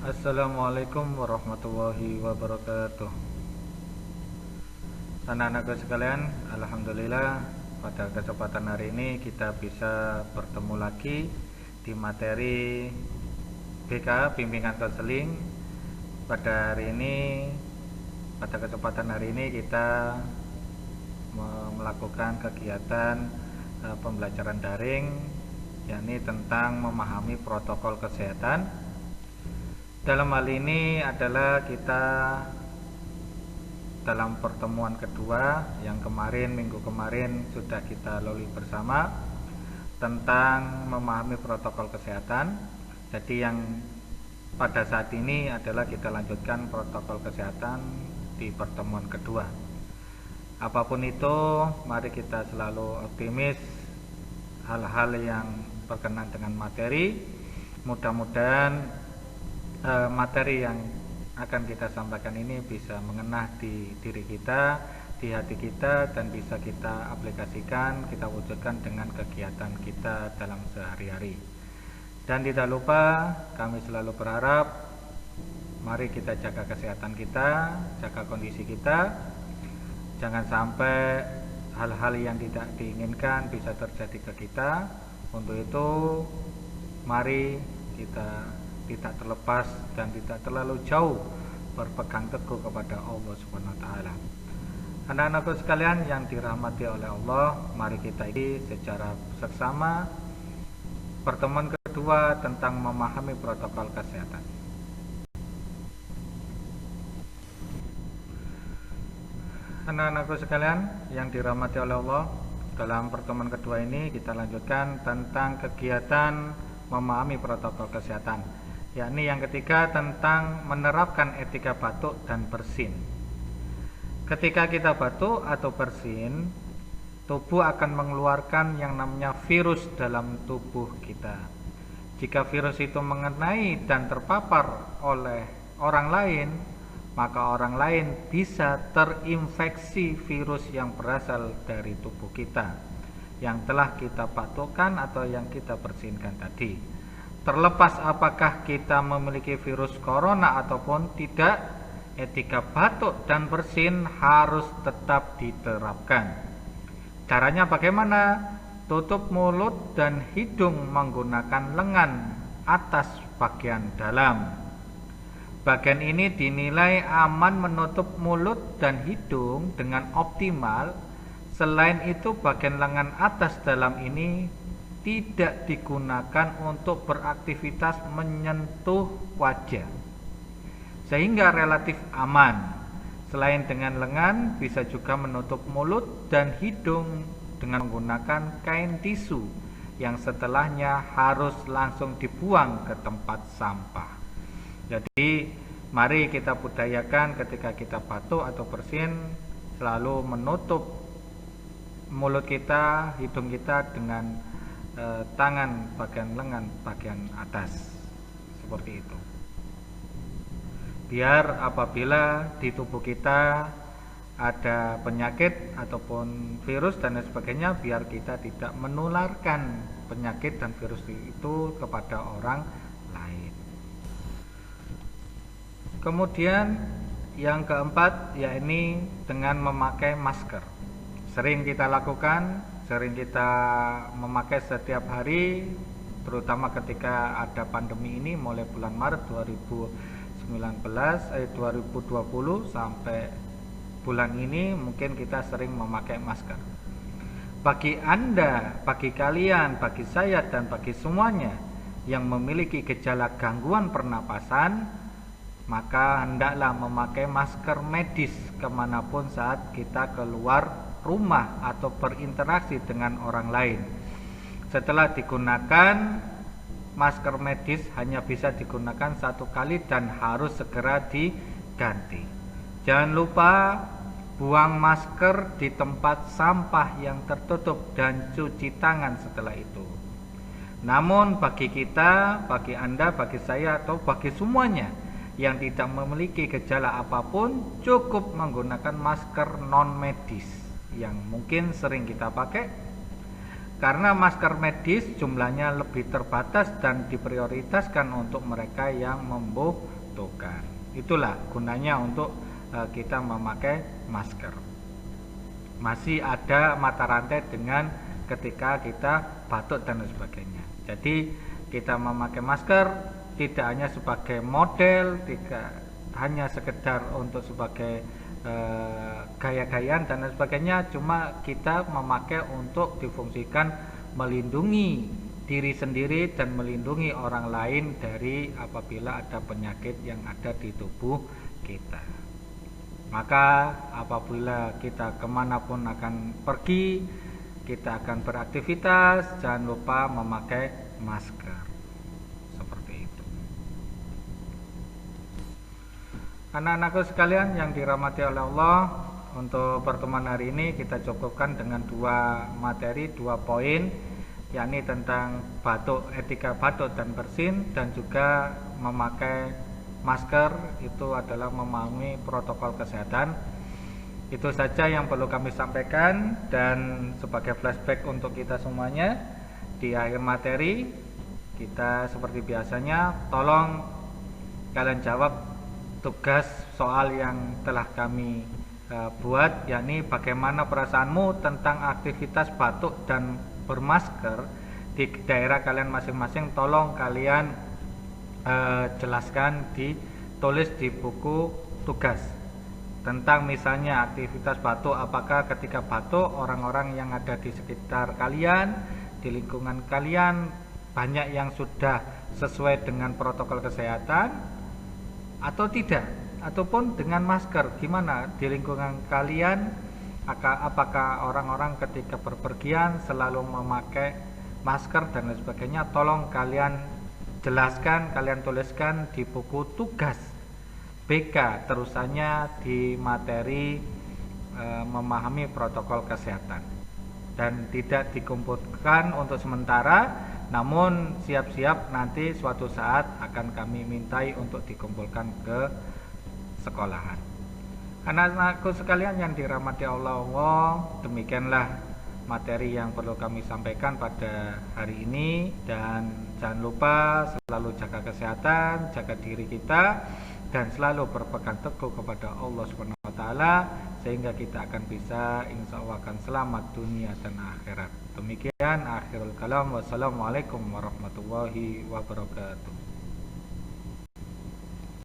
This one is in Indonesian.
Assalamualaikum warahmatullahi wabarakatuh. Anak-anakku sekalian, alhamdulillah pada kesempatan hari ini kita bisa bertemu lagi di materi BK Bimbingan Konseling. Pada kesempatan hari ini kita melakukan kegiatan pembelajaran daring, yakni tentang memahami protokol kesehatan. Dalam hal ini adalah kita dalam pertemuan kedua yang minggu kemarin sudah kita lalui bersama tentang memahami protokol kesehatan. Jadi yang pada saat ini adalah kita lanjutkan protokol kesehatan di pertemuan kedua. Apapun itu, mari kita selalu optimis hal-hal yang berkenan dengan materi. Mudah-mudahan materi yang akan kita sampaikan ini bisa mengena di diri kita, di hati kita, dan bisa kita aplikasikan, kita wujudkan dengan kegiatan kita dalam sehari-hari. Dan tidak lupa, kami selalu berharap, mari kita jaga kesehatan kita, jaga kondisi kita. Jangan sampai hal-hal yang tidak diinginkan bisa terjadi ke kita. Untuk itu, mari kita tidak terlepas dan tidak terlalu jauh berpegang teguh kepada Allah Subhanahu wa taala. Anak-anakku sekalian yang dirahmati oleh Allah, mari kita ini secara seksama pertemuan kedua tentang memahami protokol kesehatan. Anak-anakku sekalian yang dirahmati oleh Allah, dalam pertemuan kedua ini kita lanjutkan tentang kegiatan memahami protokol kesehatan, yakni yang ketiga tentang menerapkan etika batuk dan bersin. Ketika kita batuk atau bersin, tubuh akan mengeluarkan yang namanya virus dalam tubuh kita. Jika virus itu mengenai dan terpapar oleh orang lain, maka orang lain bisa terinfeksi virus yang berasal dari tubuh kita, yang telah kita batukkan atau yang kita bersinkan tadi. Terlepas apakah kita memiliki virus corona ataupun tidak, etika batuk dan bersin harus tetap diterapkan. Caranya bagaimana? Tutup mulut dan hidung menggunakan lengan atas bagian dalam. Bagian ini dinilai aman menutup mulut dan hidung dengan optimal. Selain itu, bagian lengan atas dalam ini tidak digunakan untuk beraktivitas menyentuh wajah, sehingga relatif aman. Selain dengan lengan, bisa juga menutup mulut dan hidung dengan menggunakan kain tisu yang setelahnya harus langsung dibuang ke tempat sampah. Jadi mari kita budayakan ketika kita batuk atau bersin selalu menutup mulut kita, hidung kita dengan tangan bagian lengan bagian atas, seperti itu. Biar apabila di tubuh kita ada penyakit ataupun virus dan lain sebagainya, biar kita tidak menularkan penyakit dan virus itu kepada orang lain. Kemudian yang keempat, yakni dengan memakai masker. Sering kita lakukan, sering kita memakai setiap hari, terutama ketika ada pandemi ini mulai bulan Maret 2020 sampai bulan ini mungkin kita sering memakai masker. Bagi Anda, bagi kalian, bagi saya dan bagi semuanya yang memiliki gejala gangguan pernapasan, maka hendaklah memakai masker medis kemanapun saat kita keluar rumah atau berinteraksi dengan orang lain. Setelah digunakan, masker medis hanya bisa digunakan satu kali dan harus segera diganti. Jangan lupa buang masker di tempat sampah yang tertutup dan cuci tangan setelah itu. Namun bagi kita, bagi Anda, bagi saya atau bagi semuanya yang tidak memiliki gejala apapun, cukup menggunakan masker non medis yang mungkin sering kita pakai. Karena masker medis jumlahnya lebih terbatas dan diprioritaskan untuk mereka yang membutuhkan. Itulah gunanya untuk kita memakai masker. Masih ada mata rantai dengan ketika kita batuk dan sebagainya. Jadi kita memakai masker tidak hanya sebagai model, tidak hanya sekedar untuk sebagai gaya-gayaan dan lain sebagainya, cuma kita memakai untuk difungsikan melindungi diri sendiri dan melindungi orang lain dari apabila ada penyakit yang ada di tubuh kita. Maka apabila kita kemanapun akan pergi, kita akan beraktivitas, jangan lupa memakai masker. Seperti itu. Anak-anakku sekalian yang dirahmati oleh Allah, untuk pertemuan hari ini kita cukupkan dengan 2 materi, 2 poin, yakni tentang batuk, etika batuk dan bersin, dan juga memakai masker itu adalah memahami protokol kesehatan. Itu saja yang perlu kami sampaikan, dan sebagai flashback untuk kita semuanya, di akhir materi kita seperti biasanya tolong kalian jawab tugas soal yang telah kami buat, yakni bagaimana perasaanmu tentang aktivitas batuk dan bermasker di daerah kalian masing-masing. Tolong kalian jelaskan, ditulis di buku tugas tentang misalnya aktivitas batuk, apakah ketika batuk orang-orang yang ada di sekitar kalian, di lingkungan kalian banyak yang sudah sesuai dengan protokol kesehatan atau tidak, ataupun dengan masker, gimana di lingkungan kalian, apakah orang-orang ketika berpergian selalu memakai masker dan lain sebagainya. Tolong kalian jelaskan, kalian tuliskan di buku tugas BK, terusannya di materi memahami protokol kesehatan, dan tidak dikumpulkan untuk sementara, namun siap-siap nanti suatu saat akan kami mintai untuk dikumpulkan ke sekolahan. Anak-anakku sekalian yang dirahmati Allah, demikianlah materi yang perlu kami sampaikan pada hari ini, dan jangan lupa selalu jaga kesehatan, jaga diri kita, dan selalu berpegang teguh kepada Allah Subhanahu wa taala, sehingga kita akan bisa insya Allah akan selamat dunia dan akhirat. Demikian akhirul kalam, wassalamualaikum warahmatullahi wabarakatuh.